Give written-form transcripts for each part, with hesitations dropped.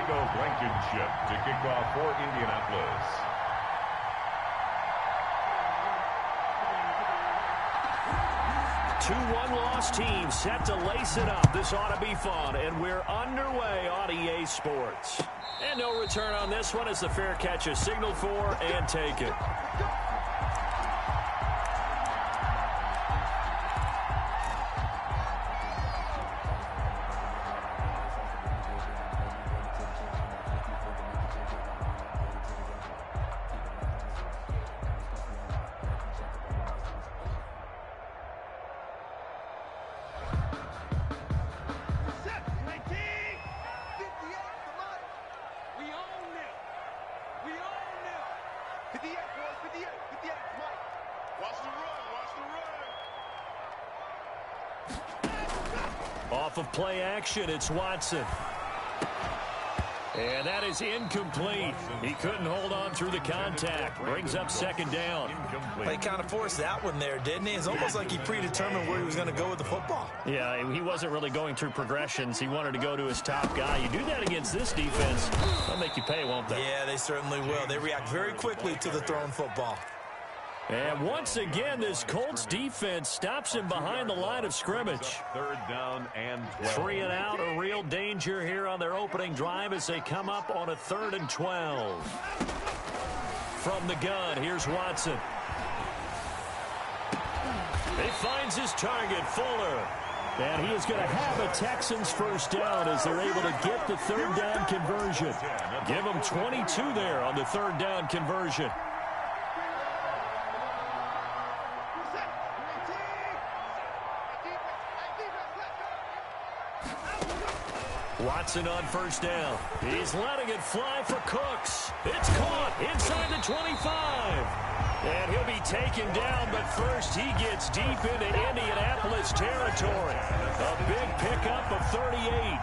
Blankenship to kick off for Indianapolis. Two one-loss teams set to lace it up. This ought to be fun, and we're underway on EA Sports. And no return on this one as the fair catch is signaled for and taken. Off of play action, it's Watson. And that is incomplete. He couldn't hold on through the contact. Brings up second down. He kind of forced that one there, didn't he? It's almost like he predetermined where he was going to go with the football. Yeah, he wasn't really going through progressions. He wanted to go to his top guy. You do that against this defense, they'll make you pay, won't they? Yeah, they certainly will. They react very quickly to the thrown football. And once again, this Colts defense stops him behind the line of scrimmage. Third down and 12. 3 and out, a real danger here on their opening drive as they come up on a 3rd and 12. From the gun, here's Watson. He finds his target, Fuller. And he is going to have a Texans first down as they're able to get the 3rd down conversion. Give them 22 there on the 3rd down conversion. Watson on first down. He's letting it fly for Cooks. It's caught inside the 25. And he'll be taken down, but first he gets deep into Indianapolis territory. A big pickup of 38.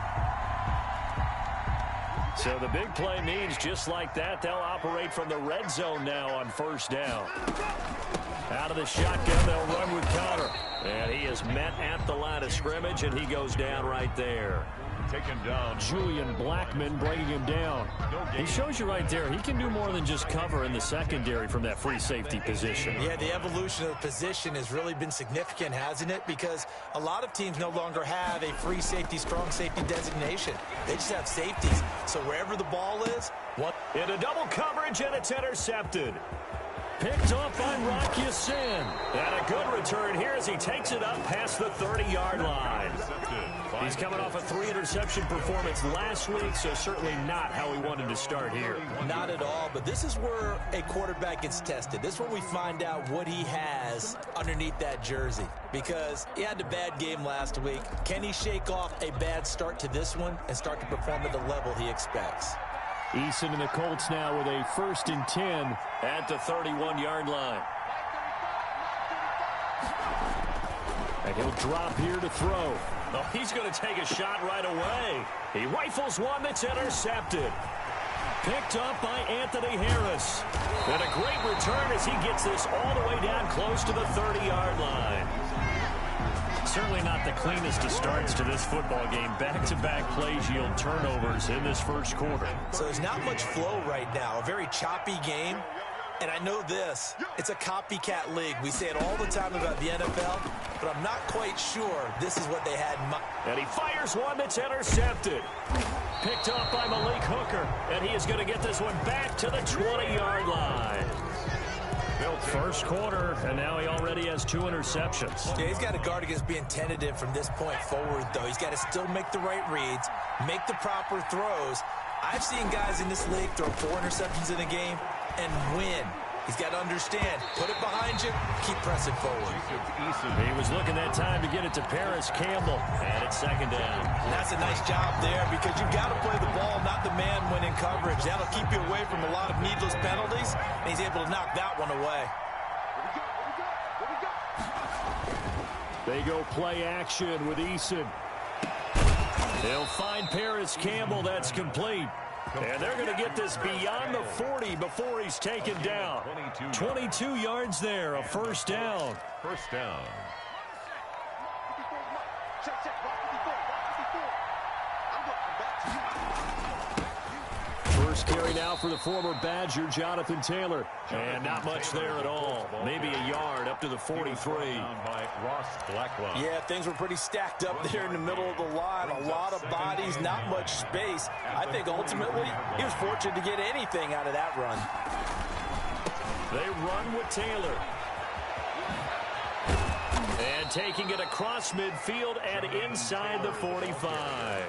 So the big play means just like that, they'll operate from the red zone now on first down. Out of the shotgun, they'll run with Conner. And he is met at the line of scrimmage, and he goes down right there. Taken down. Julian Blackman bringing him down. He shows you right there, he can do more than just cover in the secondary from that free safety position. Yeah, the evolution of the position has really been significant, hasn't it? Because a lot of teams no longer have a free safety, strong safety designation. They just have safeties. So wherever the ball is, into double coverage, and it's intercepted. Picked off by Rock Ya-Sin. And a good return here as he takes it up past the 30-yard line. He's coming off a 3-interception performance last week, so certainly not how he wanted to start here. Not at all, but this is where a quarterback gets tested. This is where we find out what he has underneath that jersey. Because he had a bad game last week. Can he shake off a bad start to this one and start to perform at the level he expects? Eason and the Colts now with a 1st and 10 at the 31-yard line. And he'll drop here to throw. Oh, he's going to take a shot right away. He rifles one that's intercepted. Picked up by Anthony Harris. And a great return as he gets this all the way down close to the 30-yard line. Certainly not the cleanest of starts to this football game. Back-to-back plays yield turnovers in this first quarter. So there's not much flow right now. A very choppy game. And I know this, it's a copycat league. We say it all the time about the NFL, but I'm not quite sure this is what they had in mind. And he fires one that's intercepted. Picked up by Malik Hooker. And he is going to get this one back to the 20-yard line. First quarter, and now he already has 2 interceptions. Yeah, he's got to guard against being tentative from this point forward, though. He's got to still make the right reads, make the proper throws. I've seen guys in this league throw 4 interceptions in a game and win. He's got to understand, put it behind you, keep pressing forward. He was looking that time to get it to Paris Campbell, and it's second down. And that's a nice job there because you've got to play the ball, not the man when in coverage. That'll keep you away from a lot of needless penalties, and he's able to knock that one away. They go play action with Eason. They'll find Paris Campbell. That's complete. And they're going to get this beyond the 40 before he's taken down. 22 yards there, a first down. First down. First carry now for the former Badger, Jonathan Taylor. And not much there at all. Maybe a yard up to the 43. Yeah, things were pretty stacked up there in the middle of the line. A lot of bodies, not much space. I think ultimately he was fortunate to get anything out of that run. They run with Taylor. And taking it across midfield and inside the 45.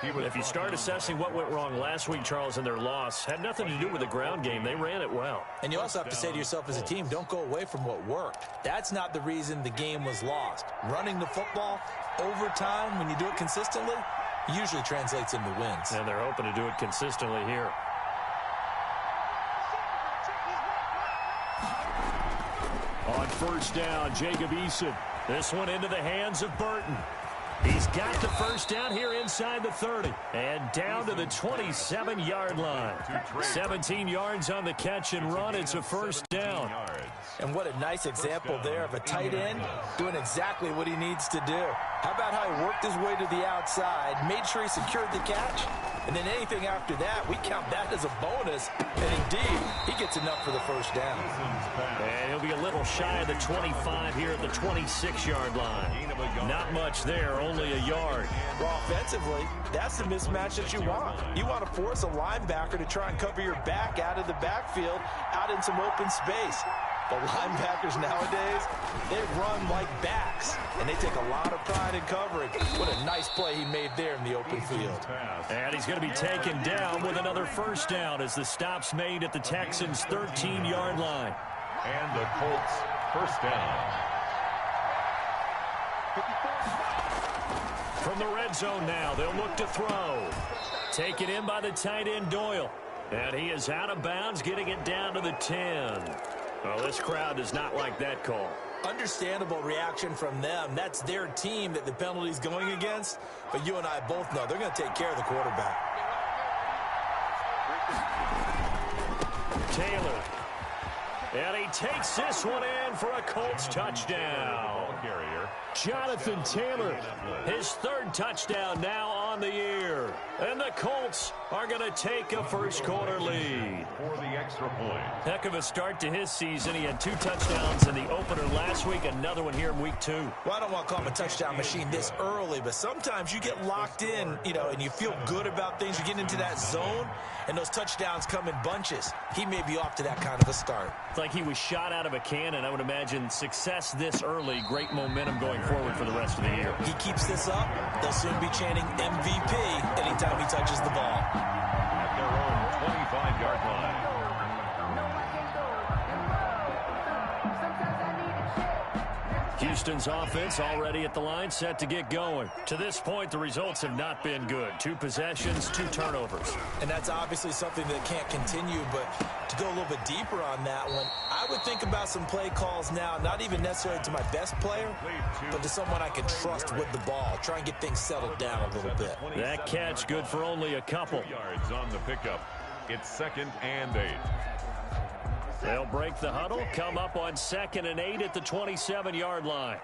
If you start assessing what went wrong last week, Charles, in their loss, had nothing to do with the ground game. They ran it well. And you also have to say to yourself as a team, don't go away from what worked. That's not the reason the game was lost. Running the football over time, when you do it consistently, usually translates into wins. And they're hoping to do it consistently here. On first down, Jacob Eason. This one into the hands of Burton. He's got the first down here inside the 30. And down to the 27-yard line. 17 yards on the catch and run. It's a first down. And what a nice example there of a tight end doing exactly what he needs to do. How about how he worked his way to the outside, made sure he secured the catch, and then anything after that, we count that as a bonus. And indeed, he gets enough for the first down. And he'll be a little shy of the 25 here at the 26-yard line. Not much there, only a yard. Well, offensively, that's the mismatch that you want. You want to force a linebacker to try and cover your back out of the backfield, out in some open space. The linebackers nowadays, they run like backs, and they take a lot of pride in covering. What a nice play he made there in the open field. And he's going to be taken down with another first down as the stop's made at the Texans' 13-yard line. And the Colts first down. From the red zone now, they'll look to throw. Taken in by the tight end Doyle. And he is out of bounds, getting it down to the 10. Well, this crowd does not like that call. Understandable reaction from them. That's their team that the penalty's going against. But you and I both know they're going to take care of the quarterback. Taylor. And he takes this one in for a Colts touchdown. Jonathan Taylor, his third touchdown now on the year. And the Colts are going to take a first-quarter lead. For the extra point. Heck of a start to his season. He had 2 touchdowns in the opener last week, another one here in week 2. Well, I don't want to call him a touchdown machine this early, but sometimes you get locked in, and you feel good about things. You get into that zone, and those touchdowns come in bunches. He may be off to that kind of a start. It's like he was shot out of a cannon. I would imagine success this early, great momentum going forward for the rest of the year. He keeps this up, they'll soon be chanting MVP anytime he touches the ball. At their own 25-yard line. Houston's offense already at the line, set to get going. To this point, the results have not been good. 2 possessions, 2 turnovers. And that's obviously something that can't continue, but to go a little bit deeper on that one, I would think about some play calls now, not even necessarily to my best player, but to someone I can trust with the ball. Try and get things settled down a little bit. That catch good for only a couple. Yards on the pickup. It's 2nd and 8. They'll break the huddle, come up on 2nd and 8 at the 27-yard line.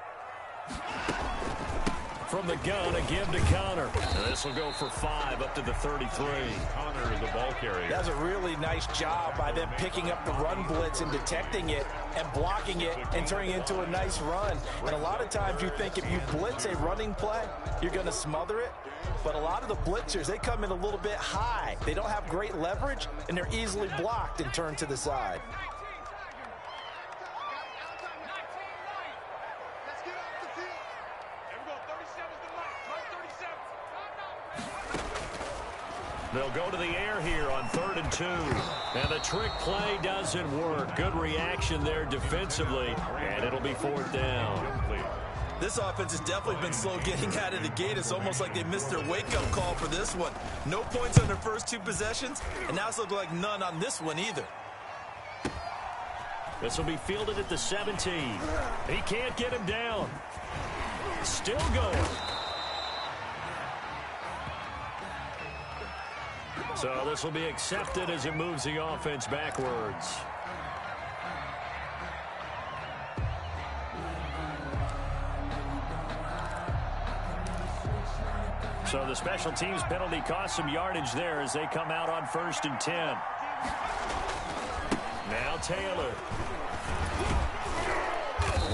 From the gun, a give to Connor. This will go for 5 up to the 33. Connor is the ball carrier. That's a really nice job by them picking up the run blitz and detecting it and blocking it and turning it into a nice run. And a lot of times you think if you blitz a running play, you're going to smother it. But a lot of the blitzers, they come in a little bit high. They don't have great leverage, and they're easily blocked and turned to the side. They'll go to the air here on 3rd and 2. And the trick play doesn't work. Good reaction there defensively, and it'll be 4th down. This offense has definitely been slow getting out of the gate. It's almost like they missed their wake-up call for this one. No points on their first 2 possessions, and now it's looking like none on this one either. This will be fielded at the 17. He can't get him down. Still going. So this will be accepted as it moves the offense backwards. So the special teams penalty cost some yardage there as they come out on 1st and 10. Now Taylor.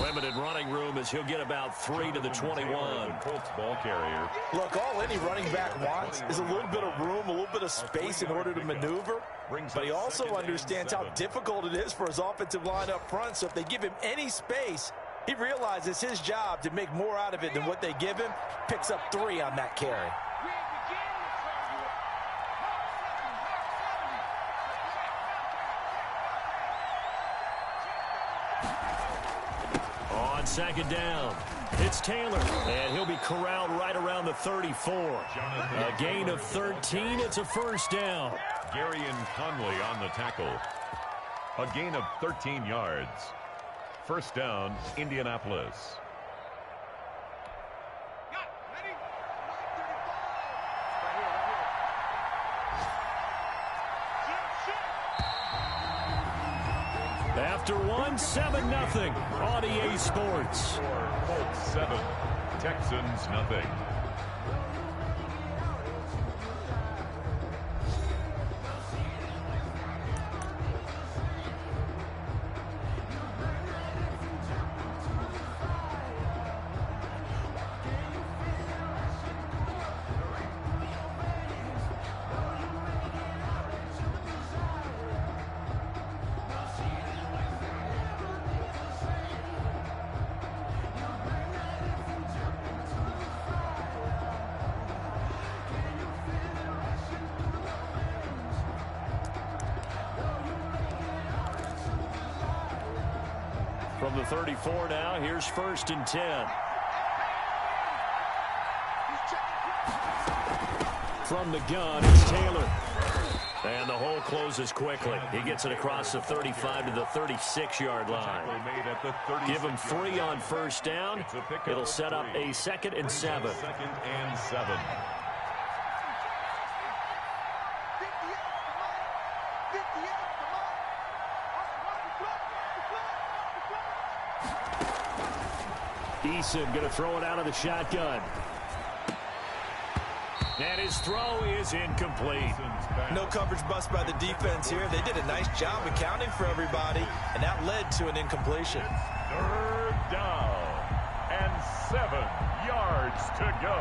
Limited running room as he'll get about 3 to the 21. Colts ball carrier. Look, all any running back wants is a little bit of room, a little bit of space in order to maneuver. But he also understands how difficult it is for his offensive line up front. So if they give him any space, he realizes his job to make more out of it than what they give him. Picks up 3 on that carry. On 2nd down, it's Taylor, and he'll be corralled right around the 34. A gain of 13, it's a 1st down. Gary and Conley on the tackle. A gain of 13 yards. 1st down, Indianapolis. After 1, 7-0 on EA Sports. Colts 7, Texans nothing. From the 34 now, here's 1st and 10. From the gun, it's Taylor. And the hole closes quickly. He gets it across the 35 to the 36-yard line. Give him 3 on 1st down. It'll set up a 2nd and 7. 2nd and 7. Eason going to throw it out of the shotgun. And his throw is incomplete. No coverage bust by the defense here. They did a nice job accounting for everybody, and that led to an incompletion. 3rd down and 7 yards to go.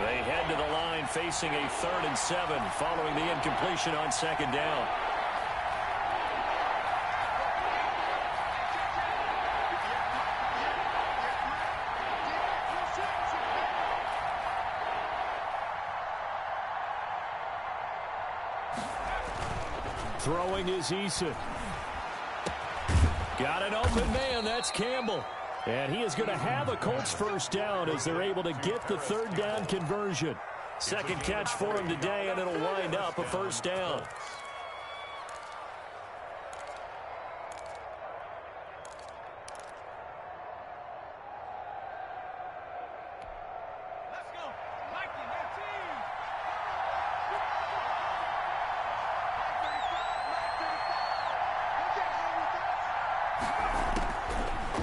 They head to the line facing a 3rd and 7 following the incompletion on 2nd down. Throwing is Eason. Got an open man. That's Campbell. And he is going to have a Colts 1st down as they're able to get the 3rd down conversion. 2nd catch for him today, and it'll wind up a 1st down.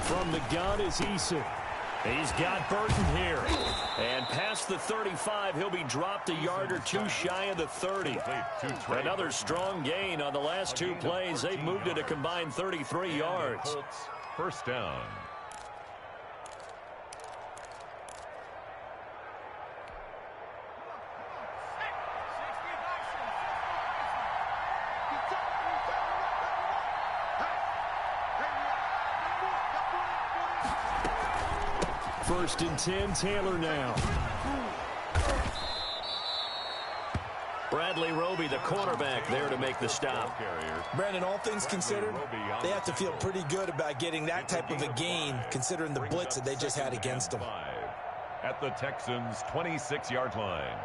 From the gun is Eason. He's got Burton here. And past the 35, he'll be dropped a yard or 2 shy of the 30. Another strong gain on the last 2 plays. They've moved it a combined 33 yards. 1st down. First and 10, Taylor now. Bradley Roby, the cornerback, there to make the stop. Brandon, all things considered, they have to feel pretty good about getting that type of a gain, considering the blitz that they just had against them. At the Texans' 26-yard line.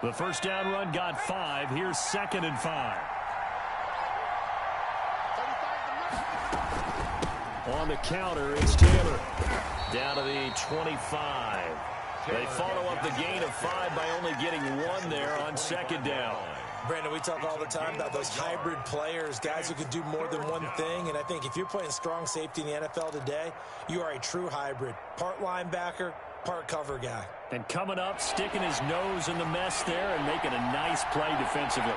The 1st down run got 5. Here's 2nd and 5. On the counter, it's Taylor. Down to the 25. They follow up the gain of 5 by only getting 1 there on second down. Brandon, we talk all the time about those hybrid players, guys who could do more than one thing. And I think if you're playing strong safety in the NFL today, you are a true hybrid. Part linebacker, part cover guy. And coming up, sticking his nose in the mess there and making a nice play defensively.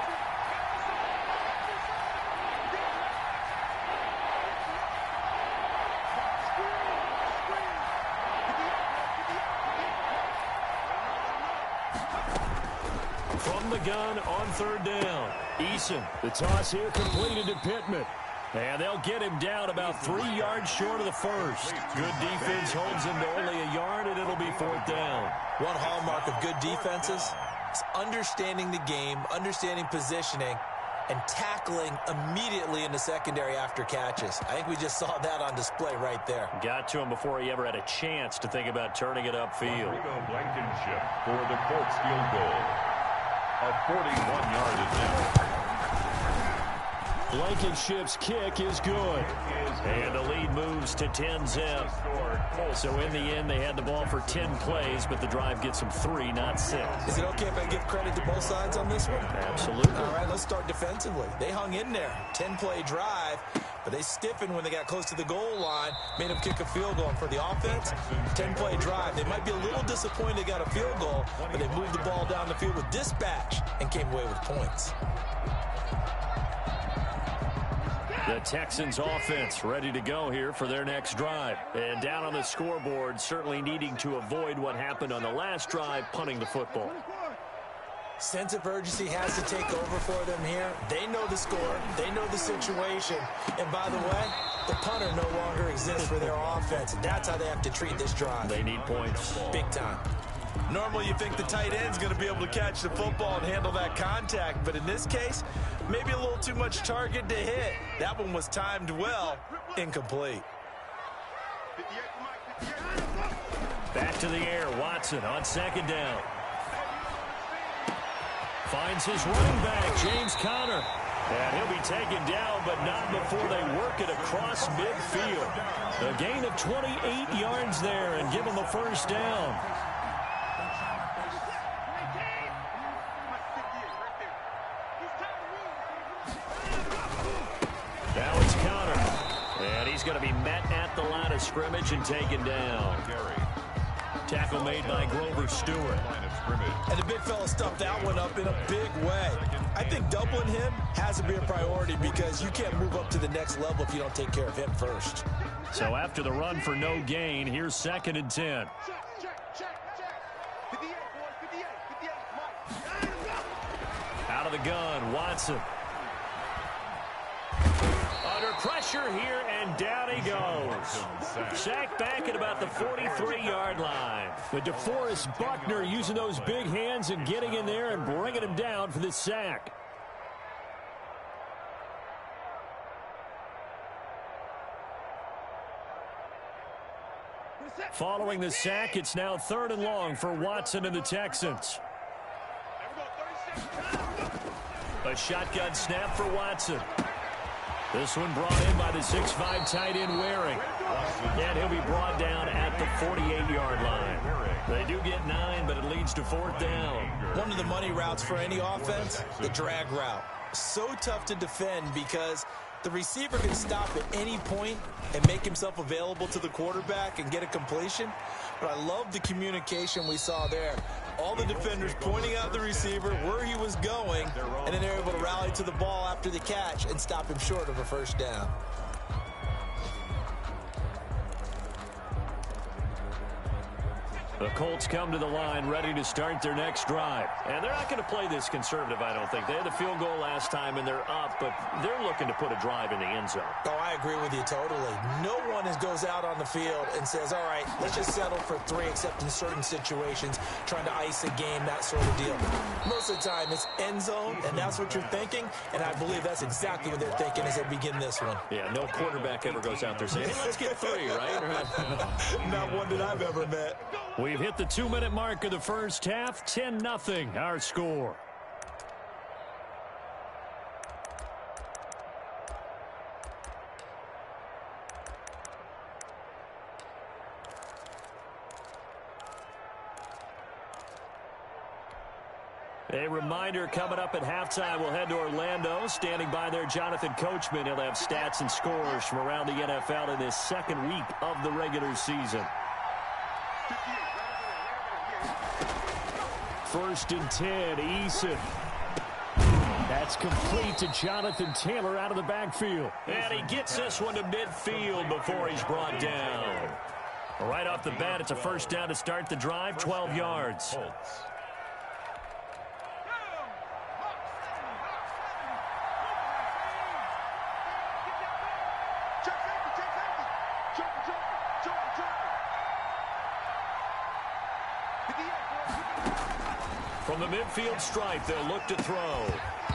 From the gun on third down. Eason, the toss here completed to Pittman. And they'll get him down about 3 yards short of the first. Good defense holds him to only a yard, and it'll be fourth down. One hallmark of good defenses is understanding the game, understanding positioning, and tackling immediately in the secondary after catches. I think we just saw that on display right there. Got to him before he ever had a chance to think about turning it upfield. Blankenship for the Colts field goal. A 41-yard attempt. Blankenship's kick is good. And the lead moves to 10-zip. So in the end, they had the ball for 10 plays, but the drive gets them 3, not 6. Is it okay if I give credit to both sides on this one? Absolutely. All right, let's start defensively. They hung in there. 10-play drive, but they stiffened when they got close to the goal line, made them kick a field goal. And for the offense, 10-play drive. They might be a little disappointed they got a field goal, but they moved the ball down the field with dispatch and came away with points. The Texans offense ready to go here for their next drive. And down on the scoreboard, certainly needing to avoid what happened on the last drive, punting the football. Sense of urgency has to take over for them here. They know the score. They know the situation. And by the way, the punter no longer exists for their offense. And that's how they have to treat this drive. They need points. Big time. Normally you think the tight end's going to be able to catch the football and handle that contact, but in this case, maybe a little too much target to hit. That one was timed well, incomplete. Back to the air, Watson on second down. Finds his running back, James Conner. And he'll be taken down, but not before they work it across midfield. A gain of 28 yards there and give him the first down. Now it's Conner. And he's going to be met at the line of scrimmage and taken down. Tackle made by Grover Stewart. And the big fella stuffed that one up in a big way. I think doubling him has to be a priority because you can't move up to the next level if you don't take care of him first. So after the run for no gain, here's 2nd and 10. Out of the gun, Watson. Under pressure here, and down he goes. Sacked back at about the 43-yard line. But DeForest Buckner using those big hands and getting in there and bringing him down for the sack. Following the sack, it's now 3rd and long for Watson and the Texans. A shotgun snap for Watson. This one brought in by the 6'5" tight end Waring. And he'll be brought down at the 48-yard line. They do get 9, but it leads to 4th down. One of the money routes for any offense, the drag route. So tough to defend because the receiver can stop at any point and make himself available to the quarterback and get a completion. But I love the communication we saw there. All the defenders pointing out the receiver, where he was going, and then they're able to rally to the ball after the catch and stop him short of a first down. The Colts come to the line ready to start their next drive. And they're not going to play this conservative, I don't think. They had the field goal last time, and they're up, but they're looking to put a drive in the end zone. Oh, I agree with you totally. No one goes out on the field and says, all right, let's just settle for 3, except in certain situations, trying to ice a game, that sort of deal. Most of the time, it's end zone, and that's what you're thinking, and I believe that's exactly what they're thinking as they begin this one. Yeah, no quarterback ever goes out there saying, hey, let's get 3, right? Not one that I've ever met. We've hit the 2-minute mark of the first half. 10-0 our score. A reminder coming up at halftime, we'll head to Orlando. Standing by there, Jonathan Coachman. He'll have stats and scores from around the NFL in this second week of the regular season. 1st and 10, Eason. That's complete to Jonathan Taylor out of the backfield. And he gets this one to midfield before he's brought down. Right off the bat, it's a first down to start the drive, 12 yards. From the midfield stripe, they'll look to throw.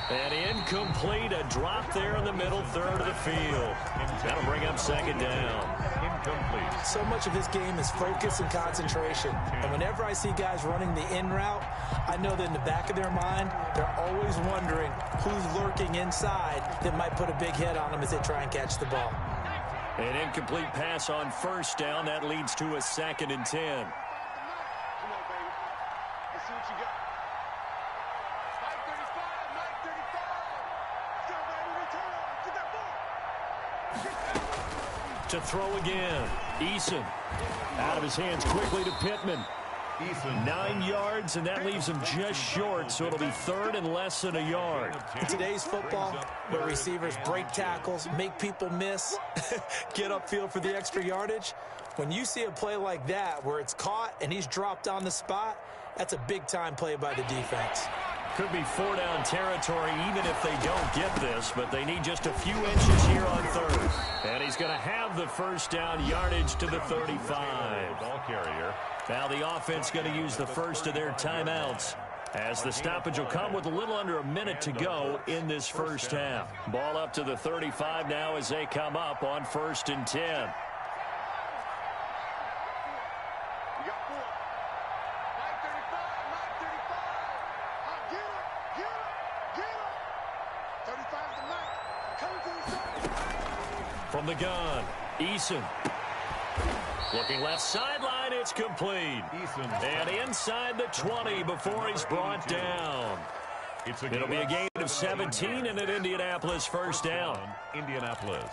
And incomplete, a drop there in the middle third of the field. That'll bring up 2nd down. Incomplete. So much of his game is focus and concentration. And whenever I see guys running the in route, I know that in the back of their mind, they're always wondering who's lurking inside that might put a big hit on them as they try and catch the ball. An incomplete pass on 1st down. That leads to a 2nd and 10. To throw again. Eason out of his hands quickly to Pittman. 9 yards, and that leaves him just short, so it'll be 3rd and less than a yard. In today's football, where receivers break tackles, make people miss, get upfield for the extra yardage, when you see a play like that where it's caught and he's dropped on the spot, that's a big-time play by the defense. Could be 4-down territory even if they don't get this, but they need just a few inches here on 3rd. And he's going to have the 1st down yardage to the 35. Ball carrier. Now the offense going to use the first of their timeouts, as the stoppage will come with a little under a minute to go in this first half. Ball up to the 35 now as they come up on 1st and 10. From the gun, Eason. Looking left sideline, it's complete. And inside the 20 before he's brought down. It'll be a gain of 17 and an Indianapolis 1st down. Indianapolis.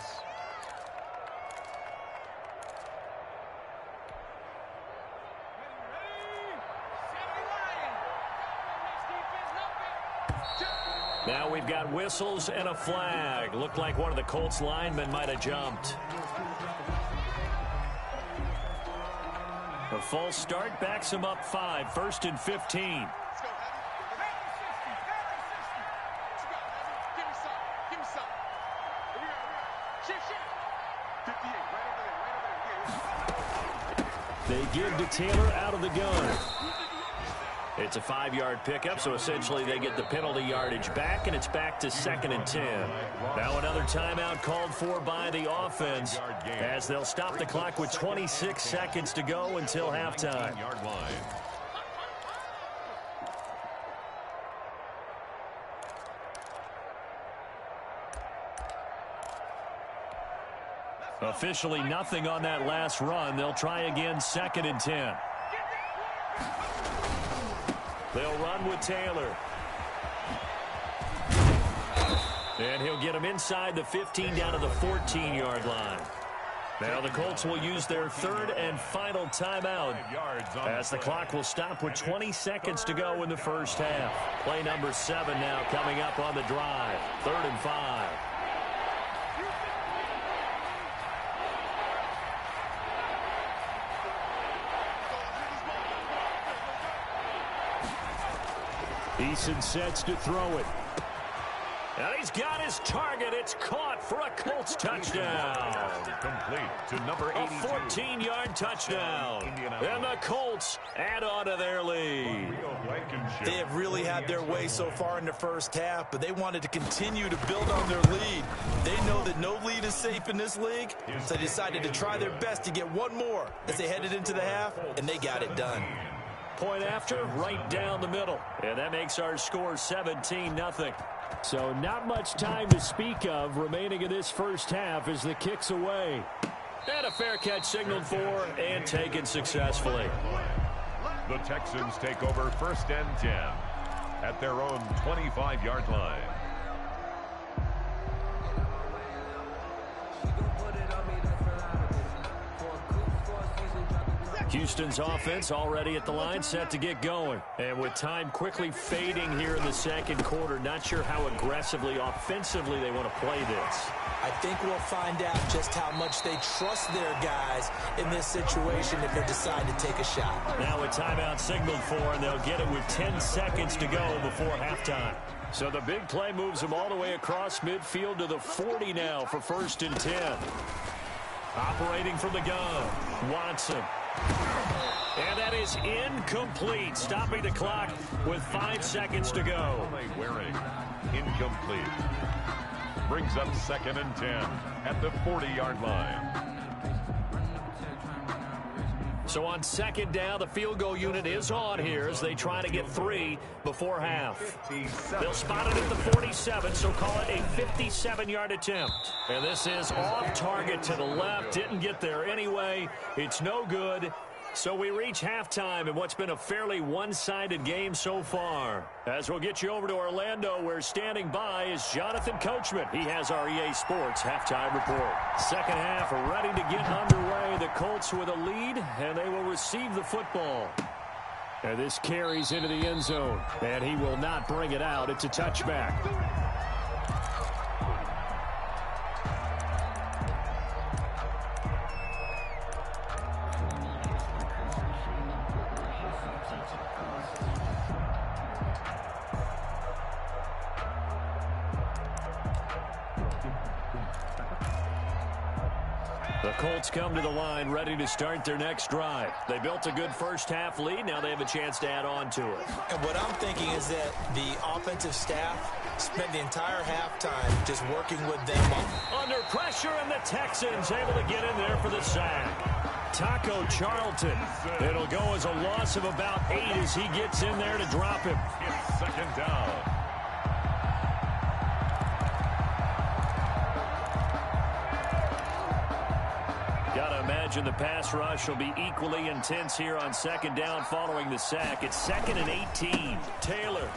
Now we've got whistles and a flag. Looked like one of the Colts linemen might have jumped. A false start backs him up 5, 1st and 15. They give to Taylor out of the gun. It's a 5-yard pickup, so essentially they get the penalty yardage back, and it's back to 2nd and 10. Now another timeout called for by the offense, as they'll stop the clock with 26 seconds to go until halftime. Officially nothing on that last run. They'll try again 2nd and 10. They'll run with Taylor. And he'll get him inside the 15 down to the 14-yard line. Now the Colts will use their 3rd and final timeout, as the clock will stop with 20 seconds to go in the first half. Play number 7 now coming up on the drive. 3rd and 5. Eason sets to throw it. And he's got his target. It's caught for a Colts touchdown. Complete to number 82. A 14-yard touchdown. And the Colts add on to their lead. They have really had their way so far in the first half, but they wanted to continue to build on their lead. They know that no lead is safe in this league, so they decided to try their best to get one more as they headed into the half, and they got it done. Point after, right down the middle. And that makes our score 17-0. So not much time to speak of remaining in this first half as the kick's away. And a fair catch signaled for and taken successfully. The Texans take over 1st and 10. at their own 25-yard line. Houston's offense already at the line, set to get going. And with time quickly fading here in the second quarter, not sure how aggressively, offensively they want to play this. I think we'll find out just how much they trust their guys in this situation if they decide to take a shot. Now a timeout signaled for, and they'll get it with 10 seconds to go before halftime. So the big play moves them all the way across midfield to the 40 now for 1st and 10. Operating from the gun, Watson. And that is incomplete, stopping the clock with 5 seconds to go. Wearing incomplete. Brings up 2nd and 10 at the 40-yard line. So on 2nd down, the field goal unit is on here as they try to get 3 before half. They'll spot it at the 47, so call it a 57-yard attempt. And this is off target to the left. Didn't get there anyway. It's no good. So we reach halftime in what's been a fairly one-sided game so far. As we'll get you over to Orlando, where standing by is Jonathan Coachman. He has our EA Sports halftime report. Second half ready to get underway. The Colts with a lead, and they will receive the football. And this carries into the end zone, and he will not bring it out. It's a touchback. The Colts come to the line ready to start their next drive. They built a good first-half lead. Now they have a chance to add on to it. And what I'm thinking is that the offensive staff spent the entire halftime just working with them. Under pressure, and the Texans able to get in there for the sack. Taco Charlton. It'll go as a loss of about 8 as he gets in there to drop him. It's 2nd down. Gotta imagine the pass rush will be equally intense here on 2nd down following the sack. It's 2nd and 18. Taylor.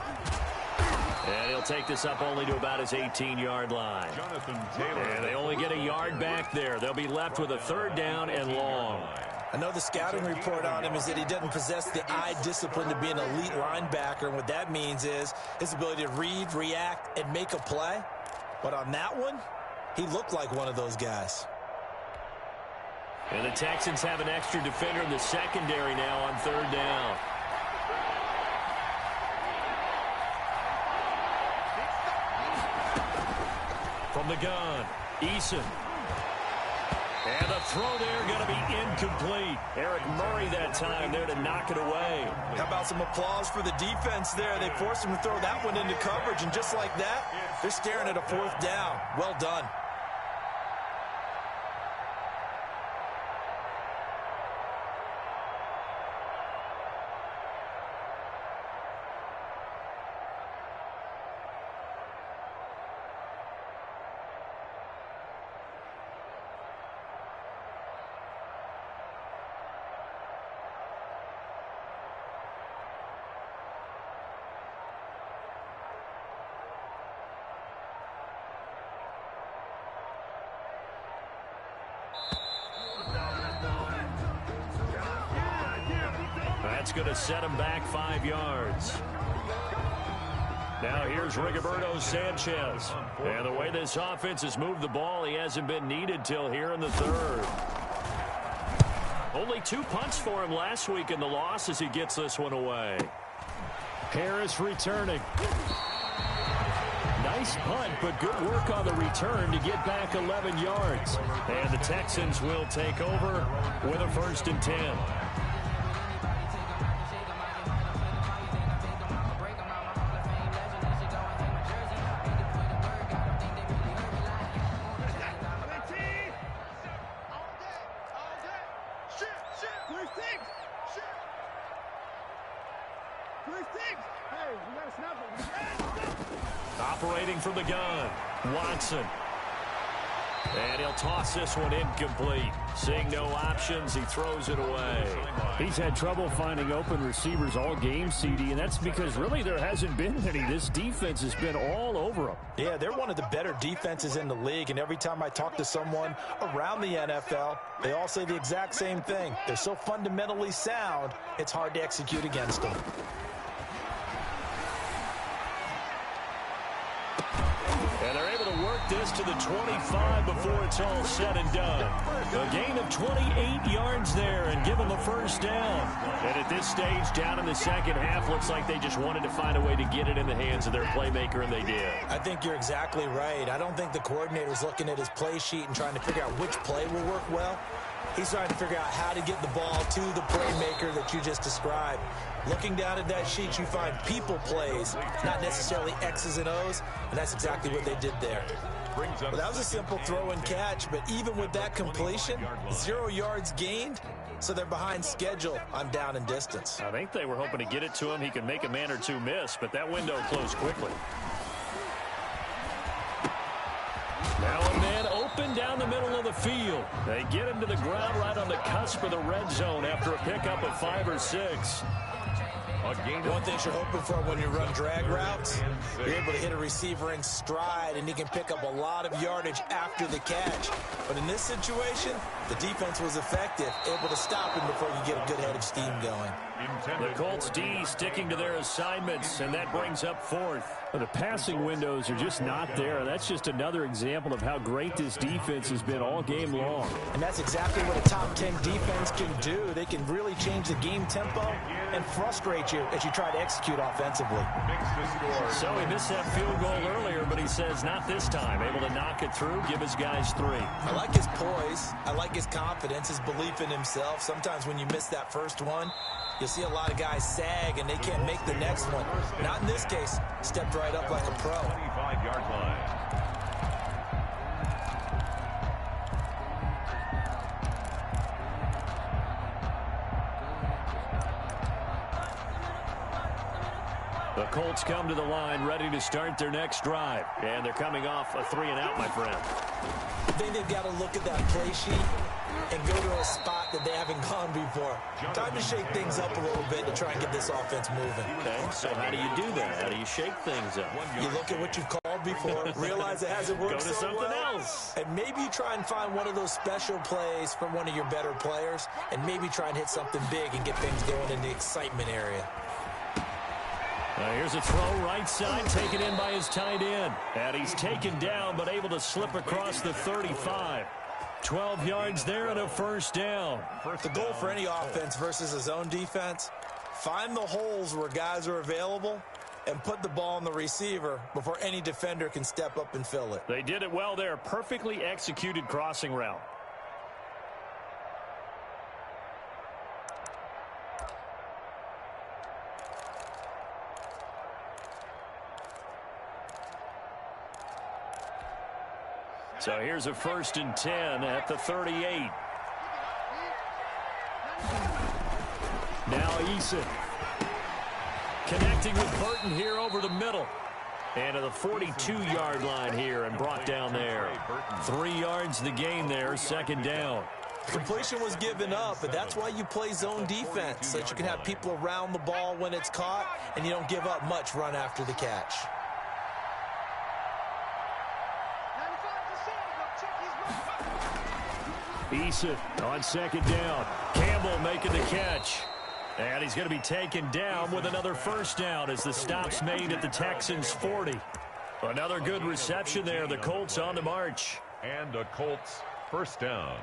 And he'll take this up only to about his 18-yard line. Jonathan Taylor. And they only get a yard back there. They'll be left with a 3rd down and long. I know the scouting report on him is that he doesn't possess the eye discipline to be an elite linebacker. And what that means is his ability to read, react, and make a play. But on that one, he looked like one of those guys. And the Texans have an extra defender in the secondary now on 3rd down. From the gun, Eason. And the throw there going to be incomplete. Eric Murray that time there to knock it away. How about some applause for the defense there? They forced him to throw that one into coverage, and just like that, they're staring at a 4th down. Well done. That's going to set him back 5 yards. Now here's Rigoberto Sanchez. And the way this offense has moved the ball, he hasn't been needed till here in the 3rd. Only 2 punts for him last week in the loss as he gets this one away. Harris returning. Nice punt, but good work on the return to get back 11 yards. And the Texans will take over with a 1st and 10. Operating from the gun, Watson. And he'll toss this one incomplete. Seeing no options, he throws it away. He's had trouble finding open receivers all game, CD, and that's because really there hasn't been any. This defense has been all over him. Yeah, they're one of the better defenses in the league, and every time I talk to someone around the NFL, they all say the exact same thing. They're so fundamentally sound, it's hard to execute against them. And they're able to work this to the 25 before it's all said and done. A gain of 28 yards there and give them a first down. And at this stage, down in the second half, looks like they just wanted to find a way to get it in the hands of their playmaker, and they did. I think you're exactly right. I don't think the coordinator's looking at his play sheet and trying to figure out which play will work well. He's trying to figure out how to get the ball to the playmaker that you just described. Looking down at that sheet, you find people plays, not necessarily X's and O's, and that's exactly what they did there. Well, that was a simple throw and catch, but even with that completion, 0 yards gained, so they're behind schedule on down and distance. I think they were hoping to get it to him. He could make a man or two miss, but that window closed quickly. Now a man open down the middle of the field. They get him to the ground right on the cusp of the red zone after a pickup of 5 or 6. One thing you're hoping for when you run drag routes, you're able to hit a receiver in stride, and he can pick up a lot of yardage after the catch. But in this situation, the defense was effective, able to stop him before you get a good head of steam going. The Colts D sticking to their assignments, and that brings up 4th. The passing windows are just not there. That's just another example of how great this defense has been all game long. And that's exactly what a top 10 defense can do. They can really change the game tempo and frustrate you as you try to execute offensively. So he missed that field goal earlier, but he says not this time. Able to knock it through, give his guys 3. I like his poise. I like his confidence, his belief in himself. Sometimes when you miss that first one, you'll see a lot of guys sag and they can't make the next one. Not in this case. Stepped right up like a pro. 25-yard line. The Colts come to the line ready to start their next drive. And they're coming off a 3-and-out, my friend. I think they've got to look at that play sheet and go to a spot that they haven't gone before. Time to shake things up a little bit to try and get this offense moving. Okay, so how do you do that? How do you shake things up? You look at what you've called before, realize it hasn't worked Go to so something well, else. and maybe you try and find one of those special plays from one of your better players, and maybe try and hit something big and get things going in the excitement area. Here's a throw right side, taken in by his tight end. And he's taken down, but able to slip across the 35. 12 yards there and a first down. The goal for any offense versus a zone defense, find the holes where guys are available and put the ball on the receiver before any defender can step up and fill it. They did it well there. Perfectly executed crossing route. So here's a 1st and 10 at the 38. Now Eason connecting with Burton here over the middle. And to the 42-yard line here and brought down there. 3 yards the gain there, 2nd down. Completion was given up, but that's why you play zone defense, so that you can have people around the ball when it's caught, and you don't give up much run after the catch. Eason on 2nd down. Campbell making the catch. And he's going to be taken down with another first down as the stop's made at the Texans' 40. Another good reception there. The Colts on the march. And a Colts first down.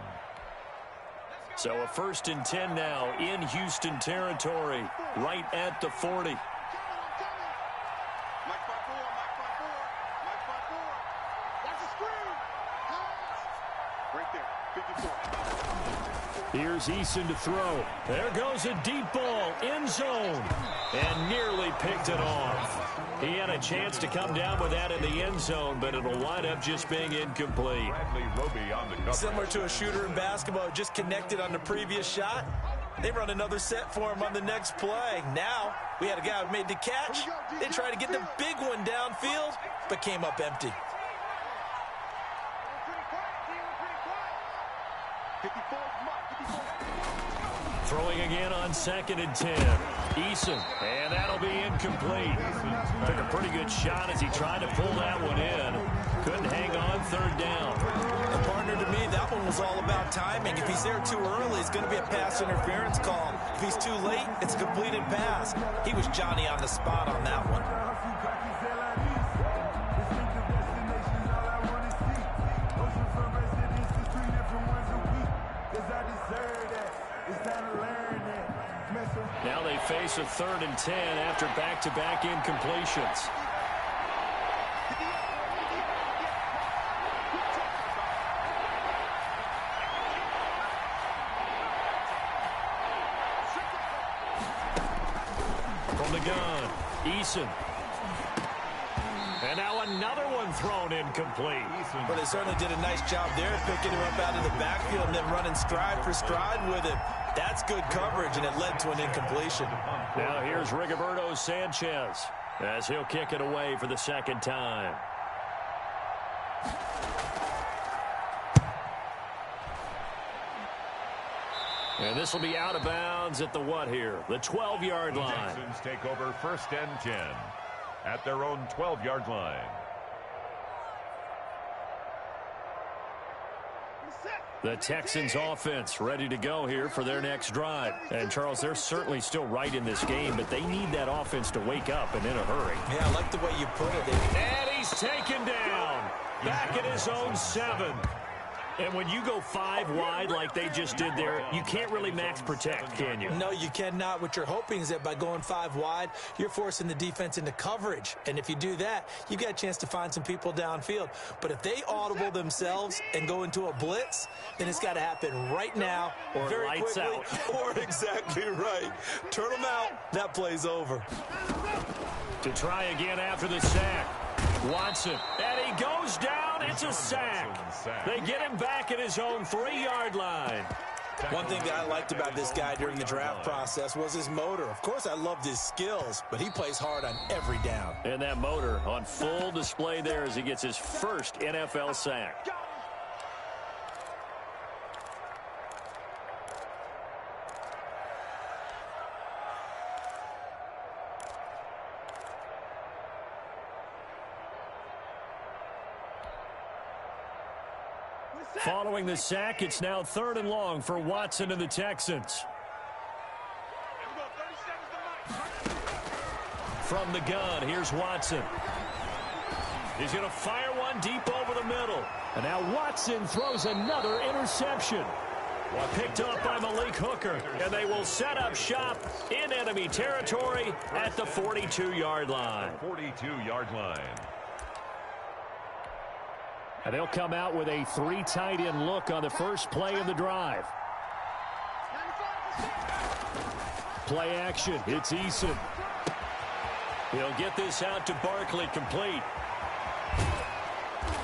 So a 1st and 10 now in Houston territory, right at the 40. Here's Eason to throw. There goes a deep ball, end zone, and nearly picked it off. He had a chance to come down with that in the end zone, but it'll wind up just being incomplete. Similar to a shooter in basketball, just connected on the previous shot. They run another set for him on the next play. Now, we had a guy who made the catch. They tried to get the big one downfield, but came up empty. Throwing again on 2nd and 10. Eason, and that'll be incomplete. Took a pretty good shot as he tried to pull that one in. Couldn't hang on 3rd down. And partner, to me, that one was all about timing. If he's there too early, it's going to be a pass interference call. If he's too late, it's a completed pass. He was Johnny on the spot on that one. Now they face a 3rd and 10 after back-to-back incompletions. From the gun, Eason. And now another one thrown incomplete. Well, they certainly did a nice job there, picking him up out of the backfield and then running stride for stride with him. That's good coverage, and it led to an incompletion. Now here's Rigoberto Sanchez as he'll kick it away for the 2nd time. And this will be out of bounds at the what here? The 12-yard line. Texans take over 1st and 10 at their own 12-yard line. The Texans offense ready to go here for their next drive. And, Charles, they're certainly still right in this game, but they need that offense to wake up and in a hurry. Yeah, I like the way you put it. And he's taken down. Back at his own 7. And when you go 5 wide like they just did there, you can't really max protect, can you? No, you cannot. What you're hoping is that by going 5 wide, you're forcing the defense into coverage. And if you do that, you've got a chance to find some people downfield. But if they audible themselves and go into a blitz, then it's got to happen right now, or very lights quickly, out. Or exactly right. Turn them out. That play's over. To try again after the sack. Watson, and he goes down. It's a sack. They get him back at his own 3-yard line. One thing that I liked about this guy during the draft process was his motor. Of course, I loved his skills, but he plays hard on every down. And that motor on full display there as he gets his first NFL sack. Following the sack, it's now 3rd and long for Watson and the Texans. From the gun, here's Watson. He's going to fire one deep over the middle. And now Watson throws another interception. Picked up by Malik Hooker. And they will set up shop in enemy territory at the 42-yard line. 42-yard line. And they'll come out with a 3 tight end look on the first play of the drive. Play action. It's Eason. He'll get this out to Barkley, complete.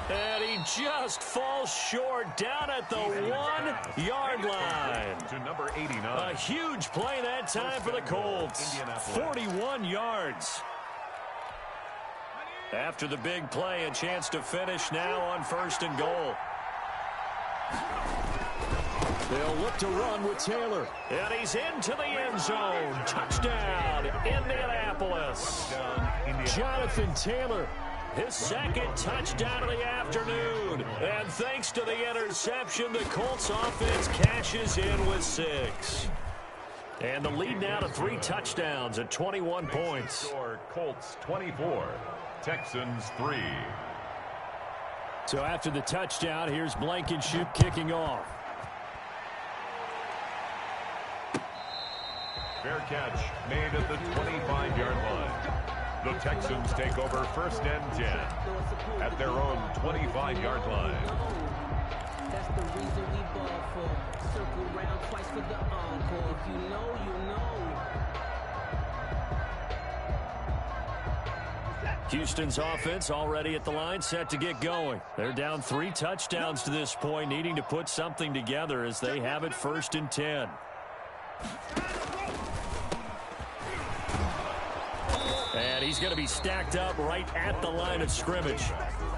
And he just falls short down at the 1-yard line. To number 89. A huge play that time for the Colts. 41 yards. After the big play, a chance to finish now on 1st and goal. They'll look to run with Taylor. And he's into the end zone. Touchdown, Indianapolis. Jonathan Taylor. His 2nd touchdown of the afternoon. And thanks to the interception, the Colts offense cashes in with 6. And the lead now to 3 touchdowns at 21 points. Score, Colts 24. Texans 3. So after the touchdown, here's Blankenship kicking off. Fair catch made at the 25-yard line. The Texans take over 1st and 10 at their own 25-yard line. That's the reason we ball for. Circle round twice for the encore. If you know, you know. Houston's offense already at the line, set to get going. They're down 3 touchdowns to this point, needing to put something together as they have it 1st and 10. And he's going to be stacked up right at the line of scrimmage.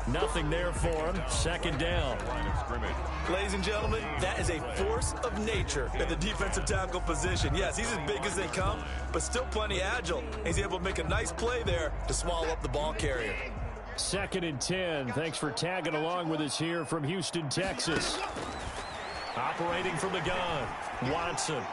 Nothing there for him. Second down. Ladies and gentlemen, that is a force of nature at the defensive tackle position. Yes, he's as big as they come, but still plenty agile. He's able to make a nice play there to swallow up the ball carrier. 2nd and 10. Thanks for tagging along with us here from Houston, Texas. Operating from the gun, Watson.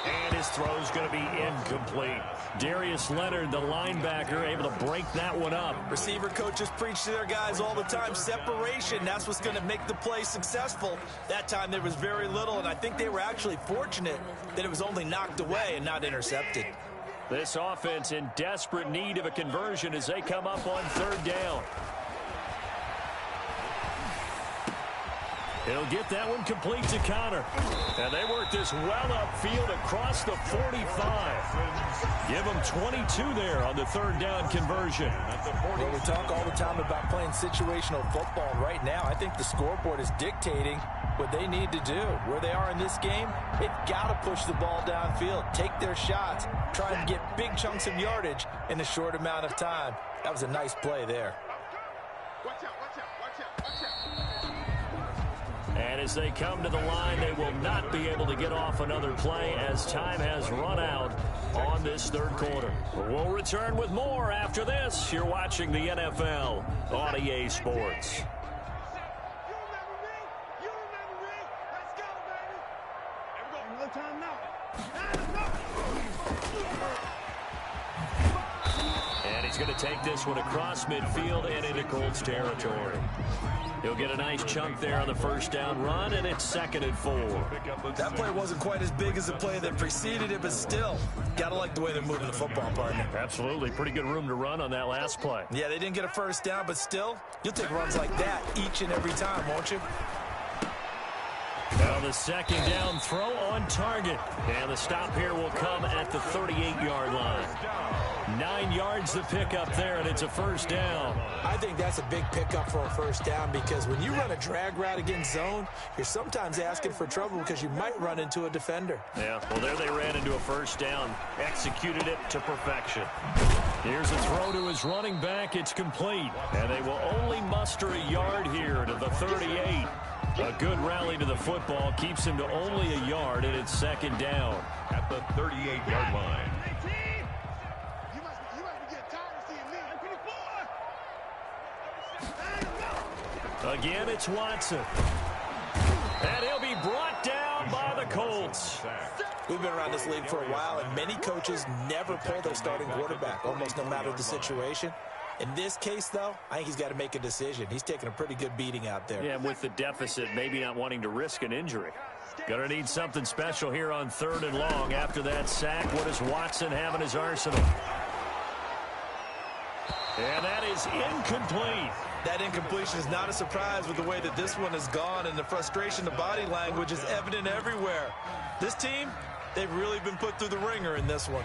And his throw's going to be incomplete. Darius Leonard, the linebacker, able to break that one up. Receiver coaches preach to their guys all the time. Separation, that's what's going to make the play successful. That time there was very little, and I think they were actually fortunate that it was only knocked away and not intercepted. This offense in desperate need of a conversion as they come up on 3rd down. He'll get that one complete to Connor. And they work this well upfield across the 45. Give them 22 there on the 3rd down conversion. Well, we talk all the time about playing situational football. And right now, I think the scoreboard is dictating what they need to do. Where they are in this game, they've got to push the ball downfield, take their shots, try and get big chunks of yardage in a short amount of time. That was a nice play there. And as they come to the line, they will not be able to get off another play as time has run out on this 3rd quarter. We'll return with more after this. You're watching the NFL on EA Sports. And he's going to take this one across midfield and into Colts territory. He'll get a nice chunk there on the 1st down run, and it's 2nd and 4. That play wasn't quite as big as the play that preceded it, but still, got to like the way they're moving the football, partner. Absolutely. Pretty good room to run on that last play. Yeah, they didn't get a 1st down, but still, you'll take runs like that each and every time, won't you? Now the 2nd down throw on target. And the stop here will come at the 38-yard line. 9 yards to pick up there, and it's a 1st down. I think that's a big pickup for a 1st down because when you run a drag route against zone, you're sometimes asking for trouble because you might run into a defender. Yeah, well, there they ran into a 1st down. Executed it to perfection. Here's a throw to his running back. It's complete. And they will only muster a yard here to the 38. A good rally to the football keeps him to only a yard, and it's 2nd down. At the 38-yard line. Again, it's Watson. And he'll be brought down by the Colts. We've been around this league for a while, and many coaches never pull their starting quarterback, almost no matter the situation. In this case, though, I think he's got to make a decision. He's taking a pretty good beating out there. Yeah, with the deficit, maybe not wanting to risk an injury. Going to need something special here on 3rd and long. After that sack, what does Watson have in his arsenal? And that is incomplete. That incompletion is not a surprise with the way that this one has gone, and the frustration, the body language is evident everywhere. This team, they've really been put through the ringer in this one.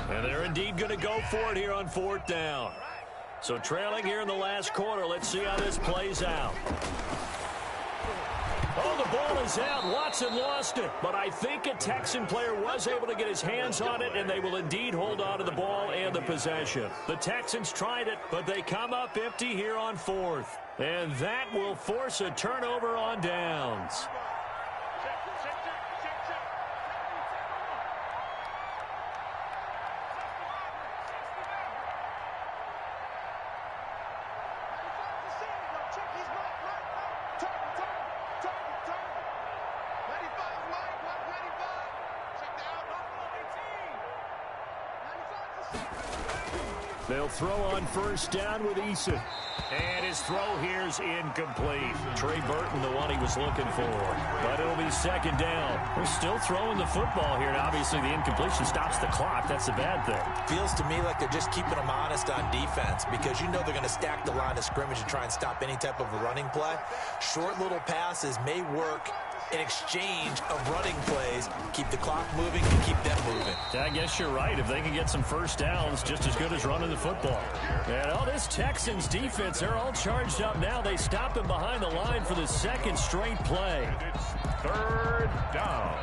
And they're indeed going to go for it here on 4th down. So trailing here in the last quarter, let's see how this plays out. Oh, the ball is out. Watson lost it. But I think a Texan player was able to get his hands on it, and they will indeed hold on to the ball and the possession. The Texans tried it, but they come up empty here on 4th. And that will force a turnover on downs. They'll throw on 1st down with Eason. And his throw here's incomplete. Trey Burton, the one he was looking for. But it'll be 2nd down. They're still throwing the football here, and obviously the incompletion stops the clock. That's the bad thing. Feels to me like they're just keeping them honest on defense because you know they're going to stack the line of scrimmage and try and stop any type of a running play. Short little passes may work an exchange of running plays. Keep the clock moving and keep them moving. I guess you're right. If they can get some first downs, just as good as running the football. And this Texans defense, they're all charged up now. They stop him behind the line for the second straight play. It's third down.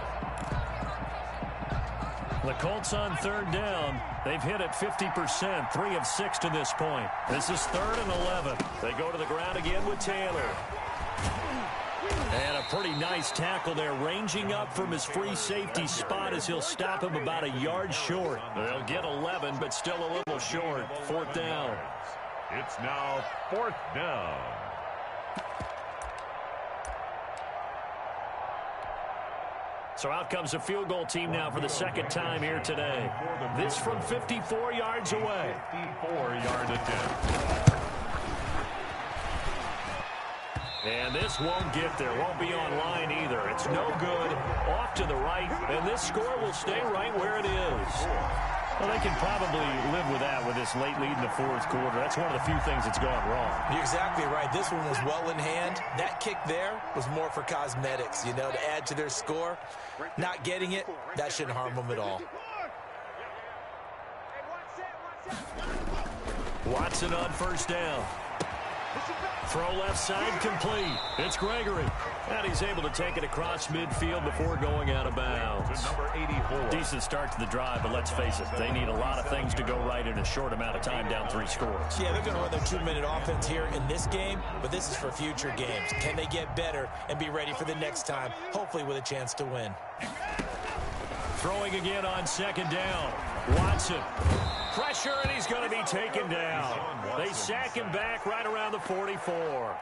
The Colts on third down. They've hit it 50%, 3 of 6 to this point. This is 3rd and 11. They go to the ground again with Taylor. And a pretty nice tackle there, ranging up from his free safety spot as he'll stop him about a yard short. They'll get 11, but still a little short. 4th down. It's now 4th down. So out comes a field goal team now for the second time here today. This from 54 yards away. 54-yard attempt. And this won't get there. Won't be online either. It's no good. Off to the right. And this score will stay right where it is. Well, they can probably live with that with this late lead in the 4th quarter. That's one of the few things that's gone wrong. You're exactly right. This one was well in hand. That kick there was more for cosmetics, to add to their score. Not getting it, that shouldn't harm them at all. Watson on first down. Throw left side complete. It's Gregory. And he's able to take it across midfield before going out of bounds. Number 84. Decent start to the drive, but let's face it, they need a lot of things to go right in a short amount of time, down 3 scores. Yeah, they're going to run their 2-minute offense here in this game, but this is for future games. Can they get better and be ready for the next time, hopefully with a chance to win? Throwing again on second down. Watson. Pressure, and he's going to be taken down. They sack him back right around the 44.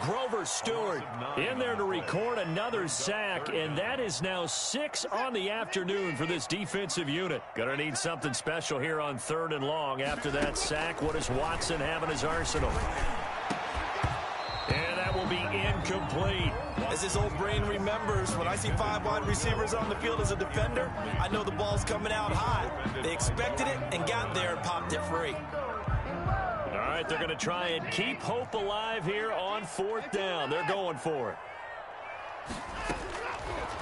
Grover Stewart in there to record another sack, and that is now 6 on the afternoon for this defensive unit. Going to need something special here on 3rd and long. After that sack, what does Watson have in his arsenal? And that will be incomplete. As his old brain remembers, when I see 5 wide receivers on the field as a defender, I know the ball's coming out high. They expected it and got there and popped it free. All right, they're going to try and keep hope alive here on 4th down. They're going for it.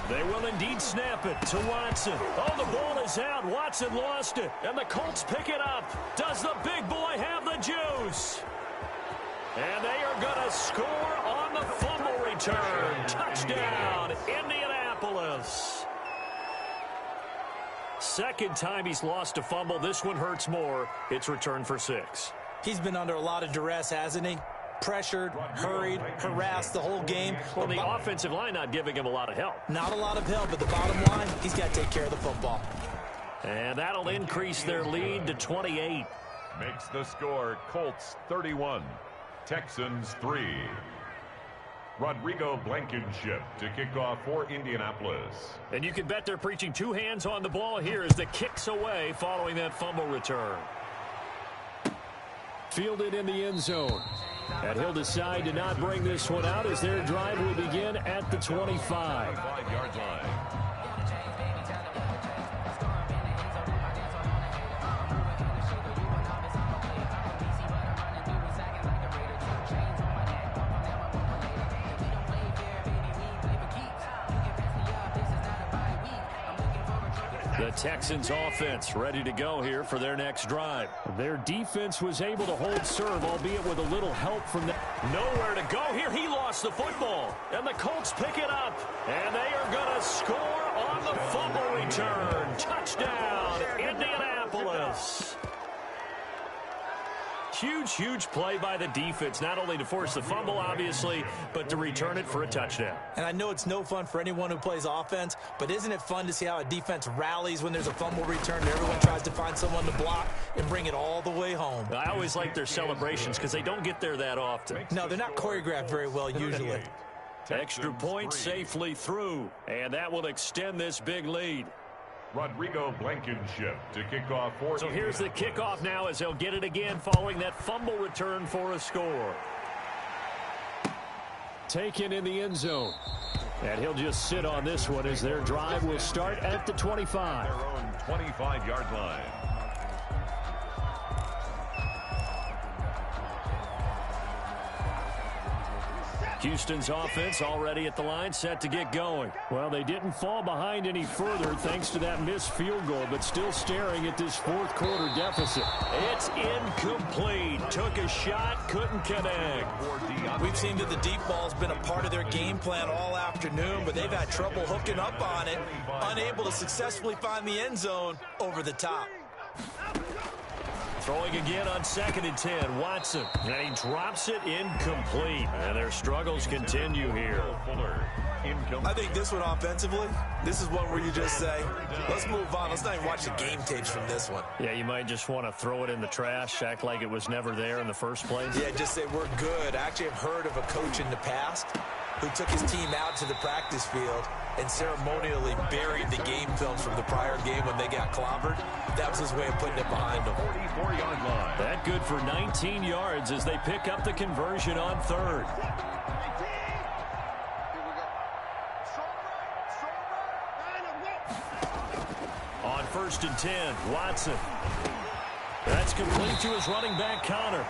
They will indeed snap it to Watson. Oh, the ball is out. Watson lost it, and the Colts pick it up. Does the big boy have the juice? And they are going to score on the fumble return. Touchdown, Indianapolis. Second time he's lost a fumble. This one hurts more. It's returned for 6. He's been under a lot of duress, hasn't he? Pressured, hurried, harassed the whole game. Well, the offensive line not giving him a lot of help. Not a lot of help, but the bottom line, he's got to take care of the football. And that'll increase their lead to 28. Makes the score Colts 31. Texans 3. Rodrigo Blankenship to kick off for Indianapolis. And you can bet they're preaching 2 hands on the ball here as the kick's away following that fumble return. Fielded in the end zone. And he'll decide to not bring this one out as their drive will begin at the 25. 5-yard line. The Texans offense ready to go here for their next drive. Their defense was able to hold serve, albeit with a little help from them. Nowhere to go here. He lost the football. And the Colts pick it up. And they are going to score on the fumble return. Touchdown, Indianapolis. Huge, huge play by the defense, not only to force the fumble, obviously, but to return it for a touchdown. And I know it's no fun for anyone who plays offense, but isn't it fun to see how a defense rallies when there's a fumble return and everyone tries to find someone to block and bring it all the way home? I always like their celebrations because they don't get there that often. No, they're not choreographed very well usually. Extra point safely through, and that will extend this big lead. Rodrigo Blankenship to kick off for. So here's the kickoff now as they'll get it again following that fumble return for a score. Taken in the end zone. And he'll just sit on this one as their drive will start at the 25. Their own 25-yard line. Houston's offense already at the line, set to get going. Well, they didn't fall behind any further thanks to that missed field goal, but still staring at this fourth quarter deficit. It's incomplete. Took a shot, couldn't connect. We've seen that the deep ball's been a part of their game plan all afternoon, but they've had trouble hooking up on it, unable to successfully find the end zone over the top. Throwing again on 2nd and 10, Watson. And he drops it incomplete. And their struggles continue here. I think this one offensively, this is one where you just say, let's move on. Let's not even watch the game tapes from this one. Yeah, you might just want to throw it in the trash, act like it was never there in the first place. Yeah, just say we're good. I actually have heard of a coach in the past who took his team out to the practice field and ceremonially buried the game films from the prior game when they got clobbered. That was his way of putting it behind them. 44-yard line. That good for 19 yards as they pick up the conversion on 3rd. On 1st and 10, Watson. That's complete to his running back, Connor.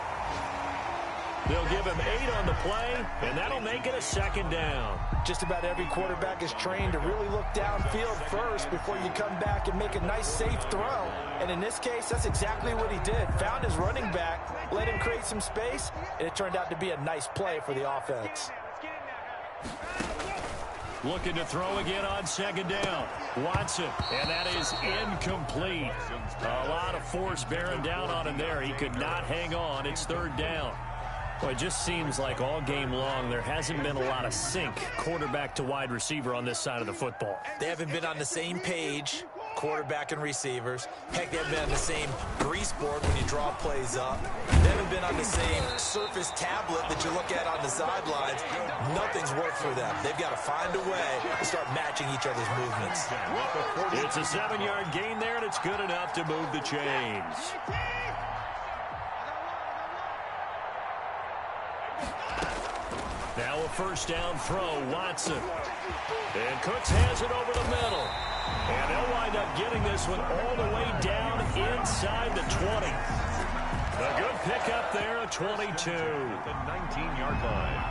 They'll give him 8 on the play, and that'll make it a 2nd down. Just about every quarterback is trained to really look downfield first before you come back and make a nice, safe throw. And in this case, that's exactly what he did. Found his running back, let him create some space, and it turned out to be a nice play for the offense. Looking to throw again on 2nd down. Watson, and that is incomplete. A lot of force bearing down on him there. He could not hang on. It's 3rd down. Well, it just seems like all game long there hasn't been a lot of sync quarterback to wide receiver on this side of the football. They haven't been on the same page, quarterback and receivers. Heck, they haven't been on the same grease board when you draw plays up. They haven't been on the same surface tablet that you look at on the sidelines. Nothing's worked for them. They've got to find a way to start matching each other's movements. It's a 7-yard gain there, and it's good enough to move the chains. Now a 1st down throw, Watson. And Cooks has it over the middle. And they'll wind up getting this one all the way down inside the 20. A good pickup there at 22. The 19-yard line.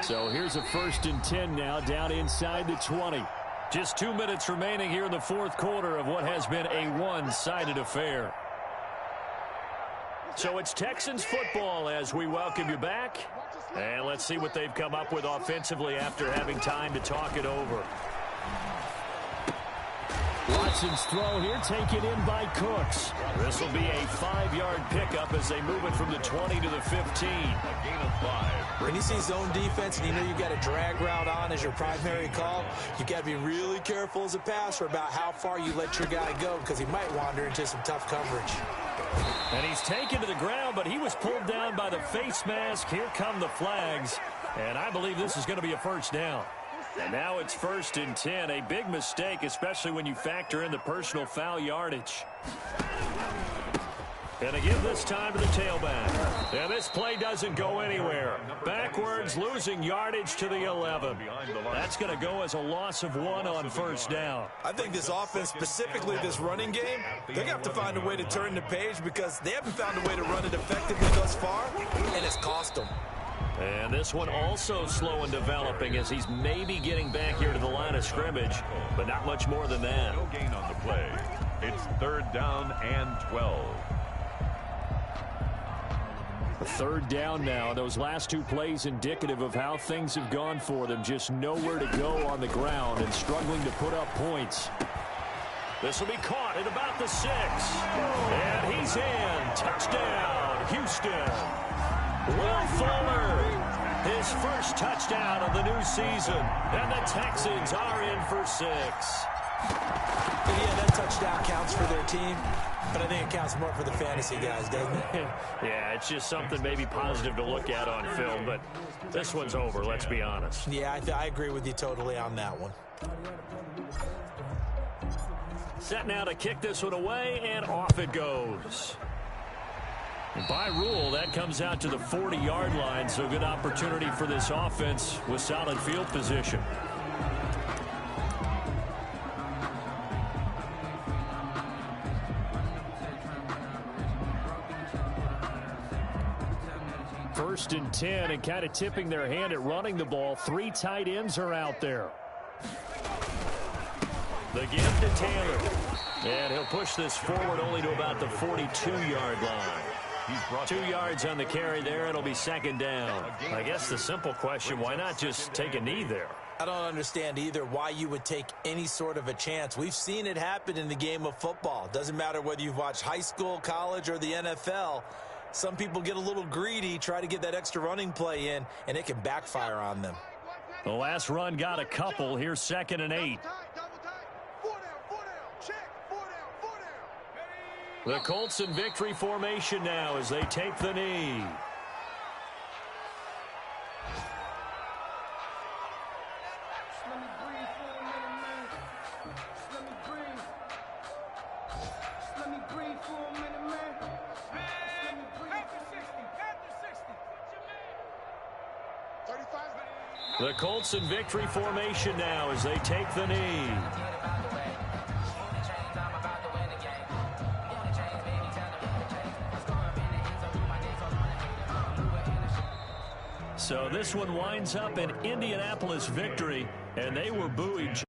So here's a 1st and 10 now down inside the 20. Just 2 minutes remaining here in the fourth quarter of what has been a one-sided affair. So it's Texans football as we welcome you back. And let's see what they've come up with offensively after having time to talk it over. Watson's throw here taken in by Cooks. This will be a 5-yard pickup as they move it from the 20 to the 15. A gain of 5. When you see zone defense and you know you've got a drag route on as your primary call, you've got to be really careful as a passer about how far you let your guy go because he might wander into some tough coverage. And he's taken to the ground, but he was pulled down by the face mask. Here come the flags. And I believe this is going to be a 1st down. And now it's 1st and 10. A big mistake, especially when you factor in the personal foul yardage. And they give this time to the tailback. And this play doesn't go anywhere. Backwards, losing yardage to the 11. That's going to go as a loss of 1 on 1st down. I think this offense, specifically this running game, they're going to have to find a way to turn the page because they haven't found a way to run it effectively thus far, and it's cost them. And this one also slow in developing as he's maybe getting back here to the line of scrimmage, but not much more than that. No gain on the play. It's 3rd down and 12. 3rd down now. Those last 2 plays indicative of how things have gone for them. Just nowhere to go on the ground and struggling to put up points. This will be caught at about the 6. And he's in. Touchdown, Houston. Will Fuller, his first touchdown of the new season. And the Texans are in for 6. But yeah, that touchdown counts for their team, but I think it counts more for the fantasy guys, doesn't it? Yeah, it's just something maybe positive to look at on film, but this one's over, let's be honest. Yeah, I agree with you totally on that one. Set now to kick this one away, and off it goes. By rule, that comes out to the 40-yard line, so good opportunity for this offense with solid field position. 1st and 10 and kind of tipping their hand at running the ball. 3 tight ends are out there. The give to Taylor. And he'll push this forward only to about the 42-yard line. 2 yards on the carry there. It'll be 2nd down. I guess the simple question, why not just take a knee there? I don't understand either why you would take any sort of a chance. We've seen it happen in the game of football. Doesn't matter whether you've watched high school, college, or the NFL. Some people get a little greedy, try to get that extra running play in, and it can backfire on them. The last run got a couple. Here's 2nd and 8. The Colts in victory formation now as they take the knee. The Colts in victory formation now as they take the knee. So this one winds up an Indianapolis victory, and they were buoyed